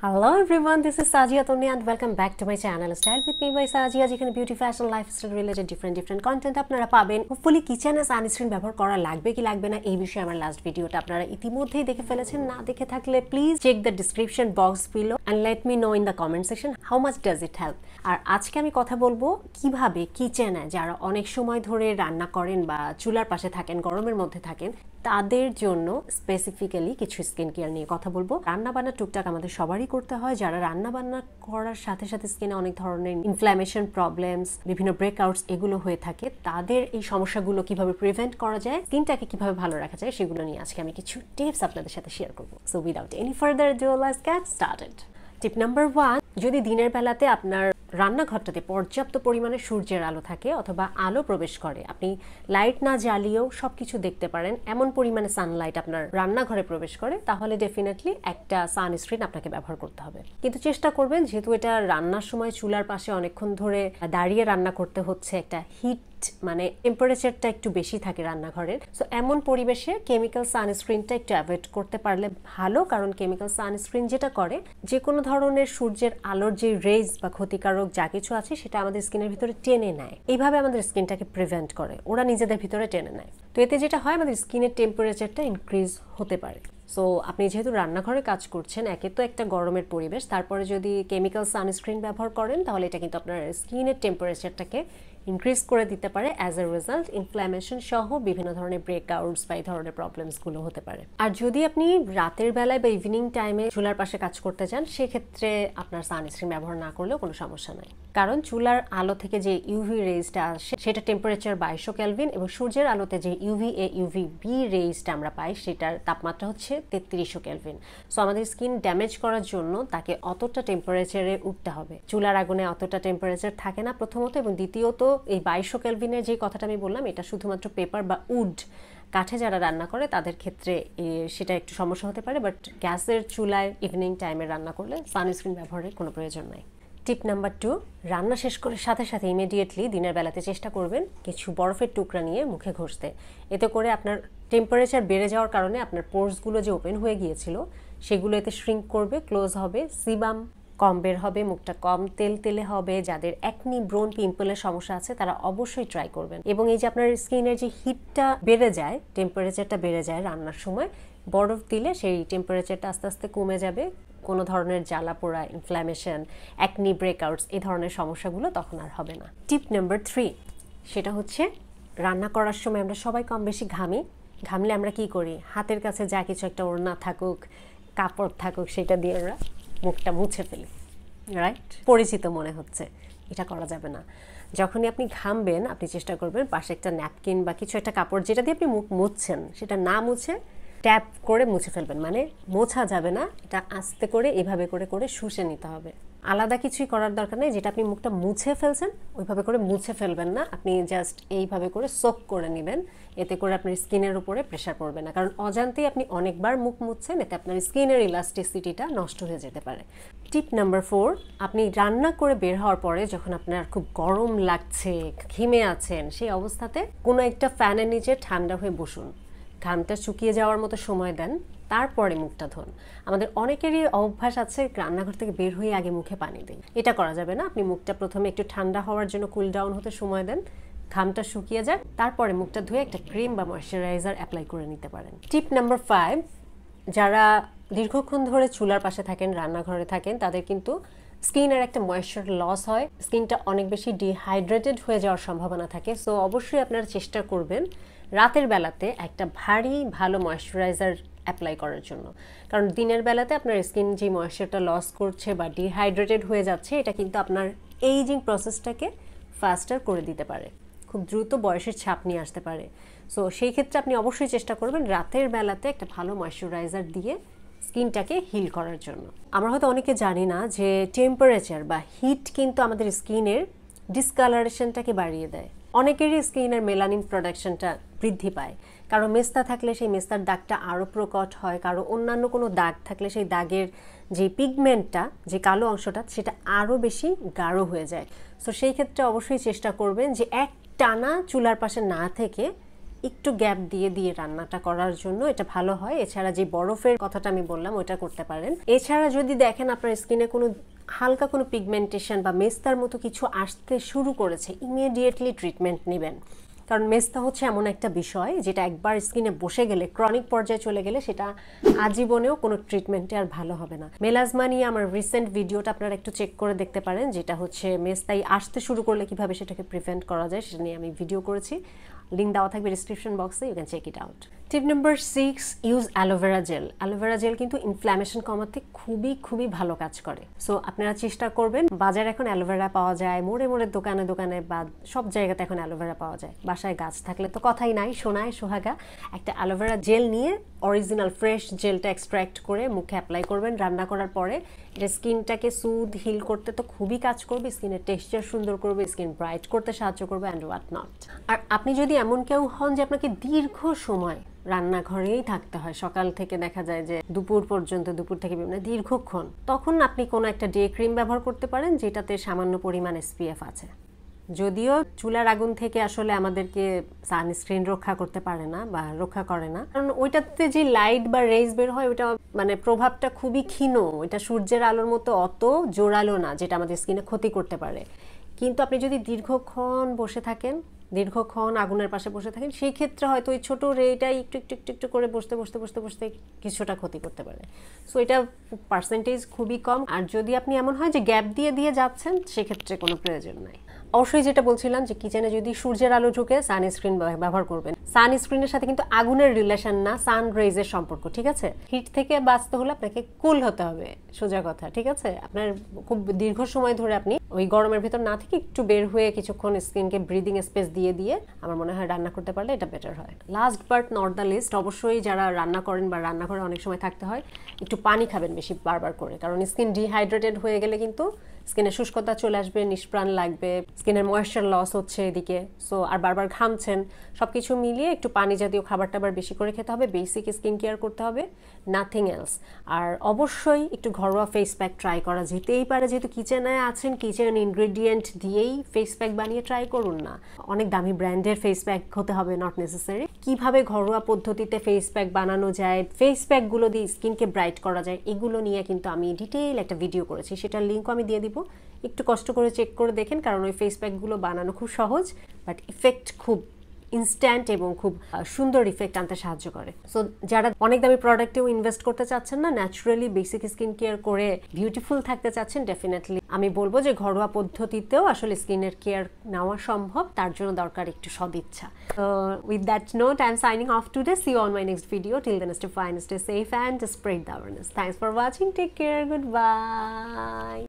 Hello everyone, this is Sajia and welcome back to my channel Style with me by Sajia যেখানে beauty fashion lifestyle related different content আপনারা পাবেন। Hopefully কিচেনে sunscreen ব্যবহার করা লাগবে কি লাগবে না এই বিষয়ে আমার লাস্ট ভিডিওটা আপনারা ইতিমধ্যেই দেখে ফেলেছেন। না দেখে থাকলে please check the description box below and let me know in the comment section how much does it help. আর আজকে আমি কথা বলবো কিভাবে কিচেনে যারা অনেক সময় ধরে রান্না করেন বা চুলার পাশে থাকেন, গরমের মধ্যে থাকেন, তাদের জন্য স্পেসিফিক্যালি কিছু স্কিন কেয়ার নিয়ে কথা বলবো। রান্না বান্না টুকটাক আমাদের সবারই করতে হয়। যারা রান্না বান্না করার সাথে সাথে স্কিনে অনেক ধরনের ইনফ্ল্যামেশন প্রবলেমস, বিভিন্ন ব্রেকআউটস এগুলো হয়ে থাকে, তাদের এই সমস্যাগুলো কিভাবে প্রিভেন্ট করা যায়, স্কিনটাকে কিভাবে ভালো রাখা যায়, সেগুলো নিয়ে আজকে আমি কিছু টিপস আপনাদের সাথে শেয়ার করবো। So without any further do let's get started. Tip number 1, যদি দিনের বেলাতে আপনার রান্নাঘরটাতে পর্যাপ্ত পরিমাণে সূর্যের আলো থাকে অথবা আলো প্রবেশ করে, আপনি লাইট না জ্বালিয়েও সবকিছু দেখতে পারেন এমন পরিমাণে সানলাইট আপনার রান্নাঘরে প্রবেশ করে, তাহলে ডেফিনেটলি একটা সানস্ক্রিন আপনাকে ব্যবহার করতে হবে। কিন্তু চেষ্টা করবেন, যেহেতু এটা রান্নার সময় চুলার পাশে অনেকক্ষণ ধরে দাঁড়িয়ে রান্না করতে হচ্ছে, একটা হিট মানে টেম্পারেচারটা একটু বেশি থাকে রান্নাঘরের, সো এমন পরিবেশে কেমিক্যাল সানস্ক্রিনটা একটু অ্যাভয়েড করতে পারলে ভালো। কারণ কেমিক্যাল সানস্ক্রিন যেটা করে, যে কোনো ধরনের সূর্যের আলোর যে রেজ বা ক্ষতিকারক যা কিছু আছে সেটা আমাদের স্কিনের ভিতরে টেনে নেয়, এইভাবে আমাদের স্কিনটাকে প্রিভেন্ট করে, ওরা নিজেদের ভিতরে টেনে নেয়। তো এতে যেটা হয়, আমাদের স্কিনের টেম্পারেচারটা ইনক্রিজ হতে পারে। সো আপনি যেহেতু রান্নাঘরে কাজ করছেন, একে তো একটা গরমের পরিবেশ, তারপরে যদি কেমিক্যাল সানস্ক্রিন ব্যবহার করেন তাহলে এটা কিন্তু আপনার স্কিনের টেম্পারেচারটাকে ইনক্রিজ করে দিতে পারে। অ্যাজ এ রেজাল্ট ইনফ্ল্যামেশন সহ বিভিন্ন ধরনের ব্রেকআউটস বা এই ধরনের প্রবলেমসগুলো হতে পারে। আর যদি আপনি রাতের বেলায় বা ইভিনিং টাইমে চুলার পাশে কাজ করতে চান, সেক্ষেত্রে আপনার সানস্ক্রিন ব্যবহার না করলেও কোনো সমস্যা নাই। কারণ চুলার আলো থেকে যে ইউভি রেজটা আসে সেটা টেম্পারেচার 2200 কেলভিন, এবং সূর্যের আলোতে যে ইউভি এ ইউভি বি রেজটা আমরা পাই সেটার তাপমাত্রা হচ্ছে 3300 কেলভিন। সো আমাদের স্কিন ড্যামেজ করার জন্য তাকে অতটা টেম্পারেচারে উঠতে হবে। চুলার আগুনে অতটা টেম্পারেচার থাকে না প্রথমত, এবং দ্বিতীয়ত এই 2200 কেলভিনের যে কথাটা আমি বললাম, এটা শুধুমাত্র পেপার বা উড, কাঠে যারা রান্না করে তাদের ক্ষেত্রে সেটা একটু সমস্যা হতে পারে। বাট গ্যাসের চুলায় ইভিনিং টাইমে রান্না করলে সানস্ক্রিন ব্যবহারের কোনো প্রয়োজন নাই। টিপ নাম্বার 2, রান্না শেষ করে সাথে সাথে ইমিডিয়েটলি দিনের বেলাতে চেষ্টা করবেন কিছু বরফের টুকরা নিয়ে মুখে ঘষতে। এতে করে আপনার টেম্পারেচার বেড়ে যাওয়ার কারণে আপনার পোর্সগুলো যে ওপেন হয়ে গিয়েছিল সেগুলো এতে শ্রিঙ্ক করবে, ক্লোজ হবে, সিবাম কম বের হবে, মুখটা কম তেলে হবে। যাদের অ্যাকনি, ব্রোন, পিম্পলের সমস্যা আছে তারা অবশ্যই ট্রাই করবেন। এবং এই যে আপনার স্কিনের যে হিটটা বেড়ে যায়, টেম্পারেচারটা বেড়ে যায় রান্নার সময়, বরফ দিলে সেই টেম্পারেচারটা আস্তে আস্তে কমে যাবে। কোনো ধরনের জ্বালা পোড়া, ইনফ্ল্যামেশন, অ্যাকনি, ব্রেকআউটস এই ধরনের সমস্যাগুলো তখন আর হবে না। টিপ নাম্বার 3, সেটা হচ্ছে রান্না করার সময় আমরা সবাই কম বেশি ঘামলে আমরা কি করি, হাতের কাছে যা কিছু একটা ওড়না থাকুক, কাপড় থাকুক, সেটা দিয়ে আমরা মুখটা মুছে ফেলি, রাইট? পরিচিত মনে হচ্ছে, এটা করা যাবে না। যখনই আপনি ঘামবেন, আপনি চেষ্টা করবেন পাশে একটা ন্যাপকিন বা কিছু একটা কাপড় যেটা দিয়ে আপনি মুখ মুছছেন সেটা না মুছে ট্যাপ করে মুছে ফেলবেন। মানে মোছা যাবে না, এটা আস্তে করে এভাবে করে করে শুষে নিতে হবে। আলাদা কিছুই করার দরকার নেই। যেটা আপনি মুখটা মুছে ফেলছেন ওইভাবে করে মুছে ফেলবেন না, আপনি জাস্ট এইভাবে করে সোক করে নেবেন। এতে করে আপনার স্কিনের উপরে প্রেশার পড়বে না, কারণ অজান্তেই আপনি অনেকবার মুখ মুছছেন, এতে আপনার স্কিনের ইলাস্টিসিটিটা নষ্ট হয়ে যেতে পারে। টিপ নাম্বার 4, আপনি রান্না করে বের হওয়ার পরে যখন আপনার খুব গরম লাগছে, ঘেমে আছেন, সেই অবস্থাতে কোনো একটা ফ্যানের নিচে ঠান্ডা হয়ে বসুন, ঘামটা শুকিয়ে যাওয়ার মতো সময় দেন, তারপরে মুখটা ধোন। আমাদের অনেকেরই অভ্যাস আছে রান্নাঘর থেকে বের হয়ে আগে মুখে পানি দিই, এটা করা যাবে না। আপনি মুখটা প্রথমে একটু ঠান্ডা হওয়ার জন্য কুল ডাউন হতে সময় দেন, ঘামটা শুকিয়ে যাক, তারপরে মুখটা ধুয়ে একটা ক্রিম বা ময়শ্চারাইজার অ্যাপ্লাই করে নিতে পারেন। টিপ নাম্বার 5, যারা দীর্ঘক্ষণ ধরে চুলার পাশে থাকেন, রান্নাঘরে থাকেন, তাদের কিন্তু স্কিনের একটা ময়েশ্চার লস হয়, স্কিনটা অনেক বেশি ডিহাইড্রেটেড হয়ে যাওয়ার সম্ভাবনা থাকে। সো অবশ্যই আপনারা চেষ্টা করবেন রাতের বেলাতে একটা ভালো ময়েশ্চারাইজার অ্যাপ্লাই করার জন্য। কারণ দিনের বেলাতে আপনার স্কিন যে ময়েশ্চারটা লস করছে বা ডিহাইড্রেটেড হয়ে যাচ্ছে, এটা কিন্তু আপনার এইজিং প্রসেসটাকে ফাস্টার করে দিতে পারে, খুব দ্রুত বয়সের ছাপ নিয়ে আসতে পারে। সো সেই ক্ষেত্রে আপনি অবশ্যই চেষ্টা করবেন রাতের বেলাতে একটা ভালো ময়েশ্চারাইজার দিয়ে স্কিনটাকে হিল করার জন্য। আমরা হয়তো অনেকে জানি না যে টেম্পারেচার বা হিট কিন্তু আমাদের স্কিনের ডিসকালারেশনটাকে বাড়িয়ে দেয়। অনেকেরই স্কিনের মেলানিন প্রোডাকশনটা বৃদ্ধি পায়, কারো মেস্তা থাকলে সেই মেস্তার দাগটা আরও প্রকট হয়, কারো অন্যান্য কোনো দাগ থাকলে সেই দাগের যে পিগমেন্টটা, যে কালো অংশটা, সেটা আরও বেশি গাঢ় হয়ে যায়। সো সেই ক্ষেত্রে অবশ্যই চেষ্টা করবেন যে এক টানা চুলার পাশে না থেকে একটু গ্যাপ দিয়ে দিয়ে রান্নাটা করার জন্য এটা ভালো হয়। এছাড়া যে বরফের কথাটা আমি বললাম ওটা করতে পারেন। এছাড়া যদি দেখেন আপনার স্কিনে কোনো হালকা কোনো পিগমেন্টেশন বা মেস্তার মতো কিছু আসতে শুরু করেছে, ইমিডিয়েটলি ট্রিটমেন্ট নেবেন। কারণ মেস্তা হচ্ছে এমন একটা বিষয় যেটা একবার স্কিনে বসে গেলে, ক্রনিক পর্যায়ে চলে গেলে সেটা আজীবনেও কোনো ট্রিটমেন্টে আর ভালো হবে না। মেলাজমা নিয়ে আমার রিসেন্ট ভিডিওটা আপনারা একটু চেক করে দেখতে পারেন, যেটা হচ্ছে মেস্তাই আসতে শুরু করলে কিভাবে সেটাকে প্রিভেন্ট করা যায় সেটা নিয়ে আমি ভিডিও করেছি। লিঙ্ক দেওয়া থাকবে ডিসক্রিপশন বক্সে, you can check it out. Tip number 6, use aloe vera gel. Aloe vera gel কিন্তু ইনফ্ল্যামেশন কমাতে খুবই ভালো কাজ করে। সো আপনারা চেষ্টা করবেন, বাজারে এখন অ্যালোভেরা পাওয়া যায়, মোড়ে মোড়ে দোকানে দোকানে বা সব জায়গাতে এখন অ্যালোভেরা পাওয়া যায়। বাসায় গাছ থাকলে তো কথাই নাই, সোনায় সোহাগা। একটা অ্যালোভেরা জেল নিয়ে অরিজিনাল ফ্রেশ জেলটা এক্সট্র্যাক্ট করে মুখে অ্যাপ্লাই করবেন রান্না করার পরে। এটা স্কিনটাকে সুদ হিল করতে তো খুবই কাজ করবে, স্কিনের টেক্সচার সুন্দর করবে, স্কিন ব্রাইট করতে সাহায্য করবে অ্যান্ড হোয়াট নট। আর আপনি যদি এমন কেউ হন যে আপনাকে দীর্ঘ সময় রান্নাঘরেই থাকতে হয়, সকাল থেকে দেখা যায় যে দুপুর পর্যন্ত, দুপুর থেকে বিভিন্ন দীর্ঘক্ষণ, তখন আপনি কোনো একটা ডে ক্রিম ব্যবহার করতে পারেন যেটাতে সামান্য পরিমাণ SPF আছে। যদিও চুলার আগুন থেকে আসলে আমাদেরকে সানস্ক্রিন রক্ষা করতে পারে না বা রক্ষা করে না, কারণ ওইটাতে যে লাইট বা রেজ বের হয় ওইটা মানে প্রভাবটা খুবই ক্ষীণ, ওইটা সূর্যের আলোর মতো অত জোরালো না যেটা আমাদের স্কিনে ক্ষতি করতে পারে। কিন্তু আপনি যদি দীর্ঘক্ষণ বসে থাকেন, দীর্ঘক্ষণ আগুনের পাশে বসে থাকেন, সেই ক্ষেত্রে হয়তো ওই ছোটো রেটাই একটু একটু একটু একটু করে বসতে বসতে বসতে বসতে কিছুটা ক্ষতি করতে পারে। সো এটা পার্সেন্টেজ খুবই কম। আর যদি আপনি এমন হয় যে গ্যাপ দিয়ে দিয়ে যাচ্ছেন, সেক্ষেত্রে কোনো প্রয়োজন নাই। অবশ্যই যেটা বলছিলাম যে কিচেনে যদি সূর্যের আলো ঢুকে সানস্ক্রিন ব্যবহার করবেন। সানস্ক্রিনের সাথে কিন্তু আগুনের রিলেশন না, সান রেজের সম্পর্ক, ঠিক আছে? হিট থেকে বাঁচতে হলে আপনাকে কুল হতে হবে, সোজা কথা, ঠিক আছে? আপনার খুব দীর্ঘ সময় ধরে আপনি ওই গরমের ভেতর না থেকে একটু বের হয়ে কিছুক্ষণ স্কিনকে ব্রিদিং স্পেস দিয়ে দিয়ে আমার মনে হয় রান্না করতে পারলে এটা বেটার হয়। Last but not the least, অবশ্যই যারা রান্না করেন বা রান্নাঘরে অনেক সময় থাকতে হয়, একটু পানি খাবেন বেশি বারবার করে, কারণ স্কিন ডিহাইড্রেটেড হয়ে গেলে কিন্তু স্কিনে শুষ্কতা চলে আসবে, নিষ্প্রাণ লাগবে, স্কিনের ময়েশ্চার লস হচ্ছে এদিকে। সো আর বারবার ঘামছেন, সব কিছু মিলিয়ে একটু পানি জাতীয় খাবার টাবার বেশি করে খেতে হবে, বেসিক স্কিন কেয়ার করতে হবে, নাথিং এলস। আর অবশ্যই একটু ঘরোয়া ফেস প্যাক ট্রাই করা যেতেই পারে, যেহেতু কিচেনে আছেন, কিচেন ইনগ্রেডিয়েন্ট দিয়েই ফেস প্যাক বানিয়ে ট্রাই করুন না। অনেক দামি ব্র্যান্ডের ফেস প্যাক হতে হবে নট নেসেসারি। কিভাবে ঘরোয়া পদ্ধতিতে ফেস প্যাক বানানো যায়, ফেস প্যাকগুলো দিয়ে স্কিনকে ব্রাইট করা যায়, এগুলো নিয়ে কিন্তু আমি ডিটেইল একটা ভিডিও করেছি, সেটার লিঙ্কও আমি দিয়ে দিব। একটু কষ্ট করে চেক করে দেখেন, কারণ ওই ফেস প্যাকগুলো বানানো খুব সহজ, বাট ইফেক্ট খুব ইনস্ট্যান্ট এবং খুব সুন্দর ইফেক্ট আনতে সাহায্য করে। সো যারা অনেক দামি প্রোডাক্টেও ইনভেস্ট করতে চাচ্ছেন না, ন্যাচারালি বেসিক স্কিন কেয়ার করে বিউটিফুল থাকতে চাচ্ছেন, ডেফিনেটলি আমি বলবো যে ঘরোয়া পদ্ধতিতেও আসলে স্কিনের কেয়ার নেওয়া সম্ভব, তার জন্য দরকার একটু সদিচ্ছা। So with that note, I'm signing off today. See you on my next video. Till then, stay fine, stay safe and spread the awareness. Thanks for watching. Take care. Goodbye.